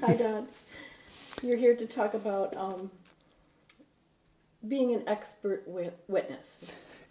Hi, Don. You're here to talk about being an expert witness.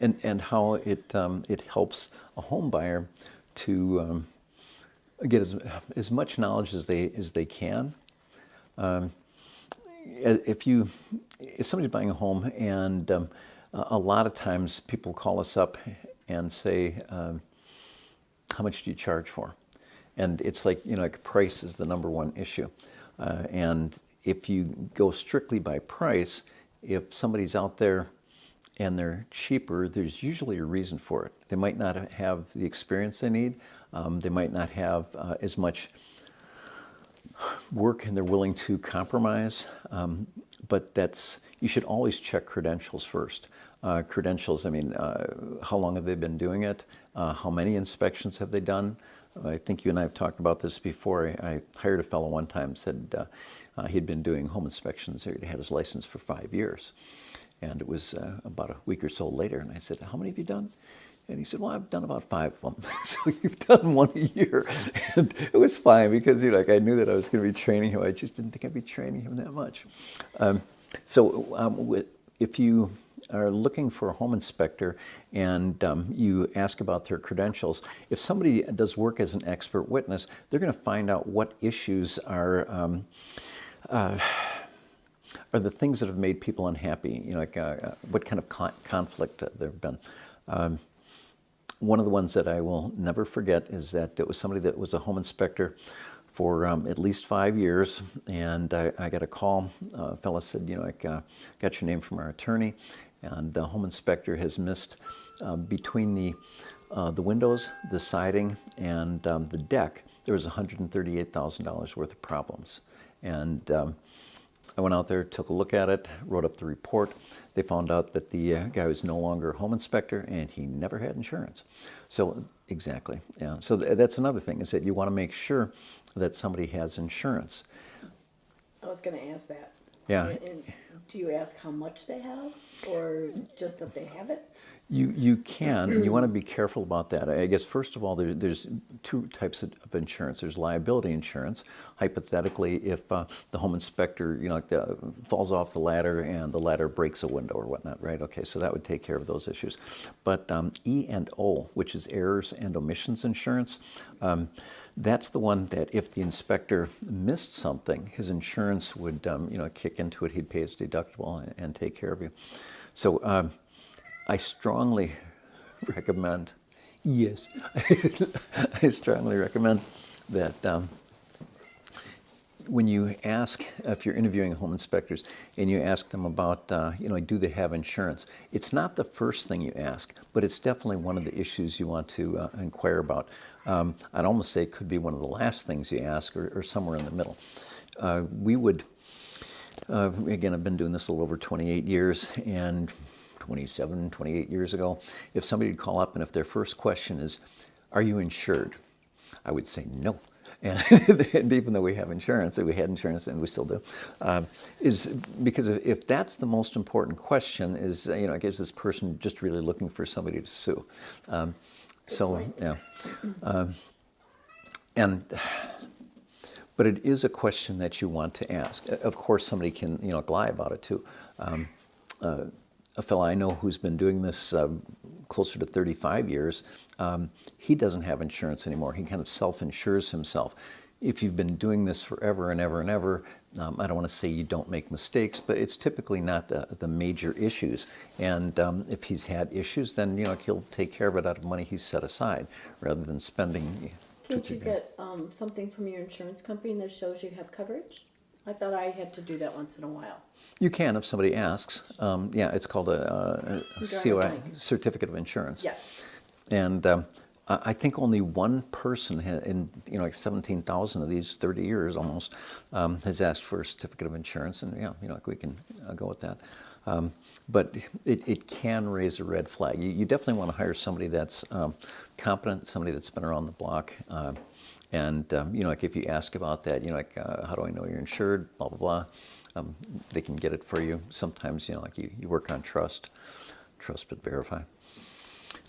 And how it helps a home buyer to get as much knowledge as they can. If somebody's buying a home, and a lot of times people call us up and say, how much do you charge for? And it's like price is the number one issue. And if you go strictly by price, if somebody's out there and they're cheaper, there's usually a reason for it. They might not have the experience they need. They might not have as much work, and they're willing to compromise. But you should always check credentials first. Credentials, I mean, how long have they been doing it? How many inspections have they done? I think you and I have talked about this before. I hired a fellow one time, said he'd been doing home inspections. He had his license for 5 years. And it was about a week or so later, and I said, how many have you done? And he said, well, I've done about 5 of them. So you've done one a year. And it was fine because I knew that I was going to be training him. I just didn't think I'd be training him that much. If you are looking for a home inspector and you ask about their credentials, if somebody does work as an expert witness, they're going to find out what issues are the things that have made people unhappy, what kind of conflict there have been. One of the ones that I will never forget is that it was somebody that was a home inspector for at least 5 years, and I got a call. A fella said, I got your name from our attorney, and the home inspector has missed between the windows, the siding, and the deck, there was $138,000 worth of problems. And I went out there, took a look at it, wrote up the report. They found out that the guy was no longer a home inspector, and he never had insurance. So, exactly, yeah. So that's another thing, is that you want to make sure that somebody has insurance. I was going to ask that. Yeah. And do you ask how much they have, or just that they have it? You can, and you want to be careful about that. I guess, first of all, there's 2 types of insurance. There's liability insurance. Hypothetically, if the home inspector, falls off the ladder and the ladder breaks a window or whatnot, right? Okay, so that would take care of those issues. But E&O, which is errors and omissions insurance, that's the one that if the inspector missed something, his insurance would, kick into it. He'd pay his deductible and take care of you. So I strongly recommend, yes, I strongly recommend that when you ask, if you're interviewing home inspectors and you ask them about, do they have insurance, it's not the first thing you ask, but it's definitely one of the issues you want to inquire about. I'd almost say it could be one of the last things you ask, or somewhere in the middle. We would, again, I've been doing this a little over 28 years, and 27, 28 years ago, if somebody would call up and if their first question is, are you insured? I would say no. And even though we have insurance, we had insurance and we still do, is because if that's the most important question, is, I guess this person just really looking for somebody to sue. Yeah. But it is a question that you want to ask. Of course, somebody can, lie about it too. A fellow I know who's been doing this closer to 35 years, he doesn't have insurance anymore. He kind of self-insures himself. If you've been doing this forever and ever and ever, I don't want to say you don't make mistakes, but it's typically not the major issues. And if he's had issues, then he'll take care of it out of money he's set aside, rather than spending. Can't you get something from your insurance company that shows you have coverage? I thought I had to do that once in a while. You can if somebody asks. Yeah, it's called a COI, Certificate of Insurance. Yes. And I think only one person in like 17,000 of these 30 years almost has asked for a certificate of insurance, and we can go with that. But it can raise a red flag. You definitely want to hire somebody that's competent, somebody that's been around the block. And like if you ask about that, how do I know you're insured? Blah blah blah. They can get it for you. Sometimes you work on trust but verify.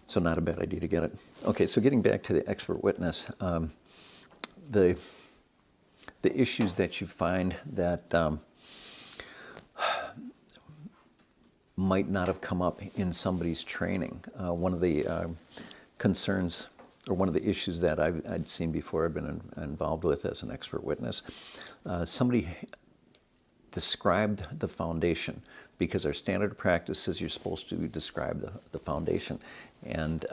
So not a bad idea to get it. Okay, so getting back to the expert witness, the the issues that you find that might not have come up in somebody's training. One of the concerns, or one of the issues that I'd seen before I've been involved with as an expert witness, somebody described the foundation, because our standard of practice is you're supposed to describe the foundation. And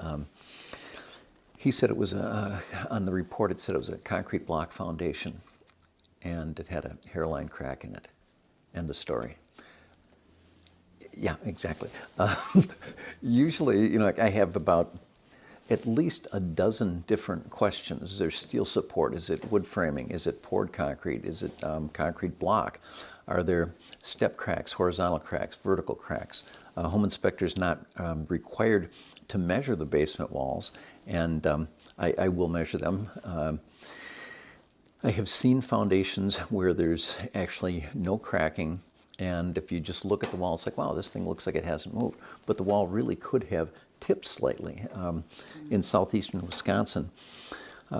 he said it was, on the report it said it was a concrete block foundation, and it had a hairline crack in it. End of story. Yeah, exactly. Usually, you know, like I have about at least a dozen different questions. Is there steel support? Is it wood framing? Is it poured concrete? Is it concrete block? Are there step cracks, horizontal cracks, vertical cracks? Home inspector's not required to measure the basement walls, and I will measure them. I have seen foundations where there's actually no cracking, and if you just look at the wall, it's like, wow, this thing looks like it hasn't moved. But the wall really could have tipped slightly. In southeastern Wisconsin,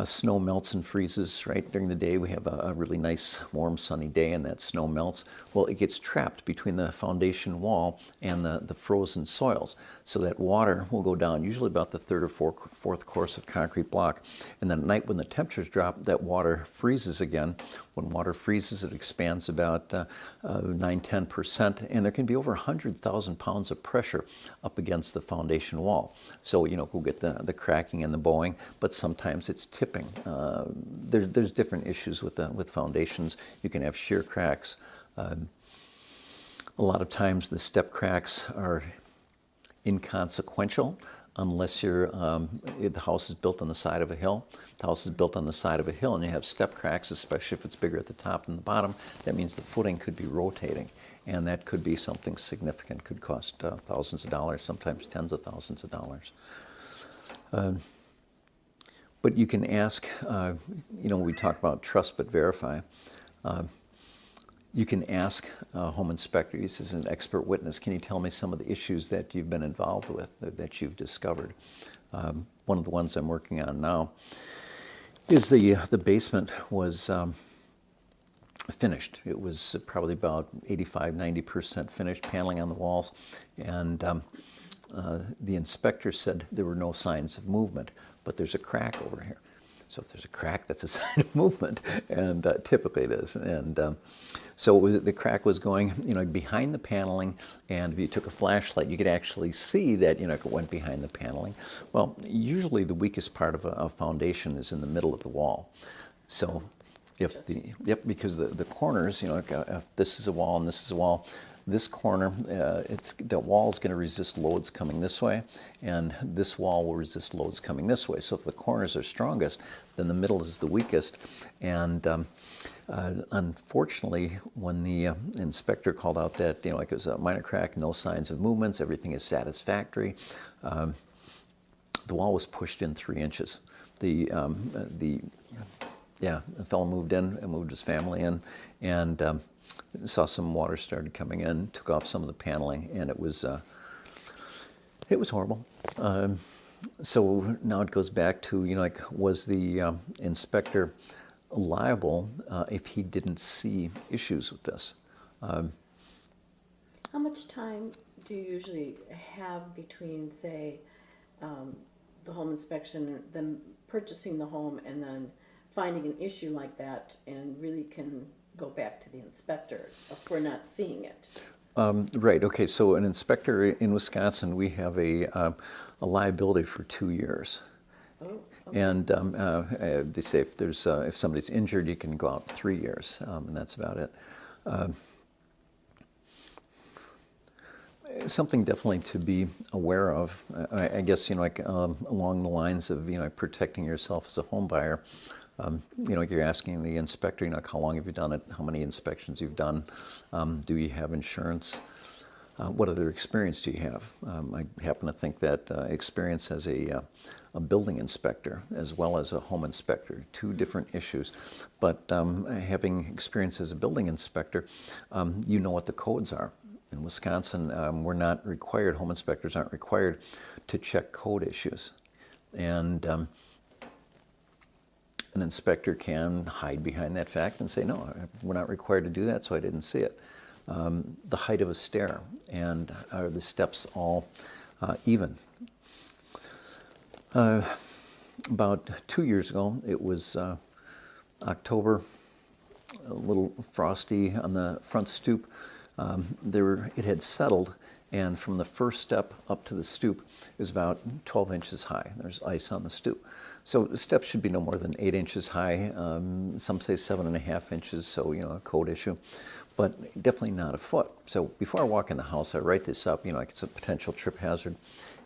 snow melts and freezes, right? During the day, we have a really nice, warm, sunny day, and that snow melts. Well, it gets trapped between the foundation wall and the frozen soils. So that water will go down, usually about the third or fourth course of concrete block. And then at night, when the temperatures drop, that water freezes again. When water freezes, it expands about 9–10%, and there can be over 100,000 pounds of pressure up against the foundation wall. So, you know, we'll get the cracking and the bowing, but sometimes it's tipping. There's different issues with foundations. You can have shear cracks. A lot of times the step cracks are inconsequential unless the house is built on the side of a hill. The house is built on the side of a hill and you have step cracks, especially if it's bigger at the top than the bottom. That means the footing could be rotating, and that could be something significant, could cost thousands of dollars, sometimes tens of thousands of dollars. But you can ask, you know, we talk about trust but verify. You can ask a home inspector, he says, an expert witness, can you tell me some of the issues that you've been involved with, that you've discovered? One of the ones I'm working on now is the basement was finished. It was probably about 85–90% finished, paneling on the walls, and the inspector said there were no signs of movement, but there's a crack over here. So if there's a crack, that's a sign of movement, and typically it is. And so the crack was going, you know, behind the paneling, and if you took a flashlight, you could actually see that, you know, it went behind the paneling. Well, usually the weakest part of a foundation is in the middle of the wall. So if because the corners, you know, if this is a wall and this is a wall, this corner, the wall is going to resist loads coming this way, and this wall will resist loads coming this way. So if the corners are strongest, then the middle is the weakest. And unfortunately, when the inspector called out that, you know, like it was a minor crack, no signs of movements, everything is satisfactory, the wall was pushed in 3 inches. The fellow moved in and moved his family in, and saw some water started coming in, took off some of the paneling, and it was horrible. So now it goes back to, you know, like, was the inspector liable if he didn't see issues with this? How much time do you usually have between, say, the home inspection, them purchasing the home, and then finding an issue like that, and really can go back to the inspector if we're not seeing it? Right. Okay. So an inspector in Wisconsin, we have a liability for 2 years. Oh, okay. And they say if somebody's injured, you can go out 3 years, and that's about it. Something definitely to be aware of. I guess, you know, like along the lines of, you know, protecting yourself as a home buyer. You know, you're asking the inspector, you know, how long have you done it, how many inspections you've done, do you have insurance, what other experience do you have? I happen to think that experience as a building inspector as well as a home inspector, 2 different issues. But having experience as a building inspector, you know what the codes are. In Wisconsin, we're not required, home inspectors aren't required to check code issues. And an inspector can hide behind that fact and say, no, we're not required to do that, so I didn't see it. The height of a stair, and are the steps all even? About 2 years ago, it was October, a little frosty on the front stoop. It had settled, and from the first step up to the stoop is about 12 inches high. There's ice on the stoop. So the steps should be no more than 8 inches high. Some say 7.5 inches, so, a code issue, but definitely not a foot. So before I walk in the house, I write this up, like it's a potential trip hazard.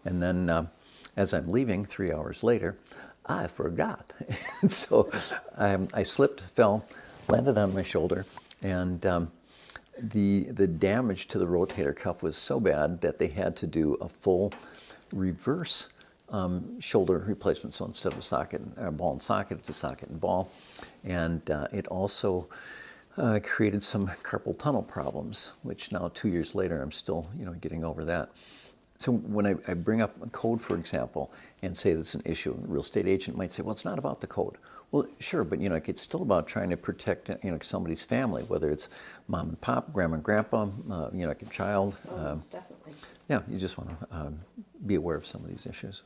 And then as I'm leaving 3 hours later, I forgot. And so I slipped, fell, landed on my shoulder, and the damage to the rotator cuff was so bad that they had to do a full reverse shoulder replacement. So instead of a ball and socket, it's a socket and ball. And it also created some carpal tunnel problems, which now 2 years later, I'm still, getting over that. So when I bring up a code, for example, and say that's an issue, a real estate agent might say, well, it's not about the code. Well, sure, but it's still about trying to protect somebody's family, whether it's mom and pop, grandma and grandpa, like a child. Oh, most definitely. Yeah, you just want to be aware of some of these issues.